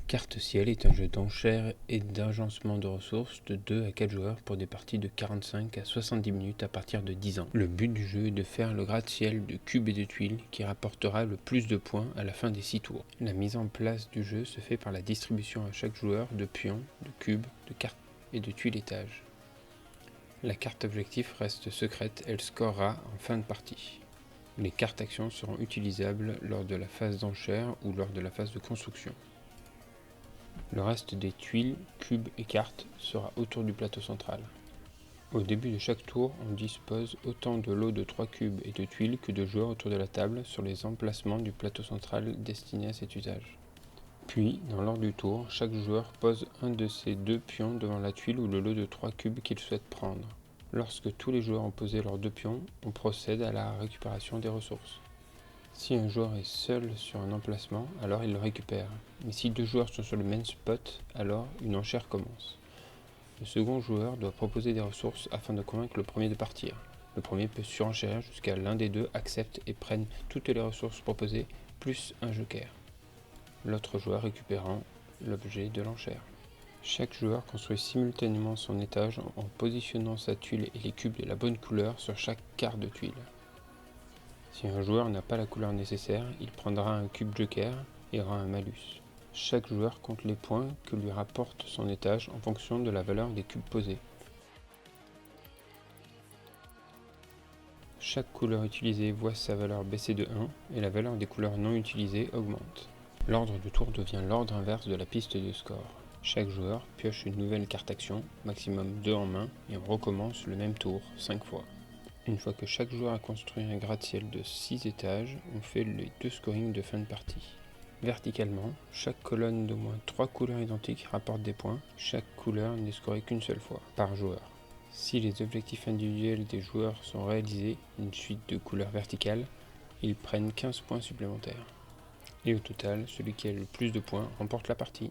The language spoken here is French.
Carte Ciel est un jeu d'enchères et d'agencement de ressources de 2 à 4 joueurs pour des parties de 45 à 70 minutes à partir de 10 ans. Le but du jeu est de faire le gratte-ciel de cubes et de tuiles qui rapportera le plus de points à la fin des 6 tours. La mise en place du jeu se fait par la distribution à chaque joueur de pions, de cubes, de cartes et de tuiles étages. La carte objectif reste secrète, elle scorera en fin de partie. Les cartes actions seront utilisables lors de la phase d'enchères ou lors de la phase de construction. Le reste des tuiles, cubes et cartes sera autour du plateau central. Au début de chaque tour, on dispose autant de lots de 3 cubes et de tuiles que de joueurs autour de la table sur les emplacements du plateau central destiné à cet usage. Puis, dans l'ordre du tour, chaque joueur pose un de ses 2 pions devant la tuile ou le lot de 3 cubes qu'il souhaite prendre. Lorsque tous les joueurs ont posé leurs 2 pions, on procède à la récupération des ressources. Si un joueur est seul sur un emplacement, alors il le récupère. Mais si 2 joueurs sont sur le même spot, alors une enchère commence. Le second joueur doit proposer des ressources afin de convaincre le premier de partir. Le premier peut surenchérir jusqu'à l'un des deux accepte et prenne toutes les ressources proposées, plus un joker. L'autre joueur récupérant l'objet de l'enchère. Chaque joueur construit simultanément son étage en positionnant sa tuile et les cubes de la bonne couleur sur chaque quart de tuile. Si un joueur n'a pas la couleur nécessaire, il prendra un cube joker et aura un malus. Chaque joueur compte les points que lui rapporte son étage en fonction de la valeur des cubes posés. Chaque couleur utilisée voit sa valeur baisser de 1 et la valeur des couleurs non utilisées augmente. L'ordre du tour devient l'ordre inverse de la piste de score. Chaque joueur pioche une nouvelle carte action, maximum 2 en main, et on recommence le même tour 5 fois. Une fois que chaque joueur a construit un gratte-ciel de 6 étages, on fait les 2 scorings de fin de partie. Verticalement, chaque colonne d'au moins 3 couleurs identiques rapporte des points, chaque couleur n'est scorée qu'une seule fois, par joueur. Si les objectifs individuels des joueurs sont réalisés, une suite de couleurs verticales, ils prennent 15 points supplémentaires. Et au total, celui qui a le plus de points remporte la partie.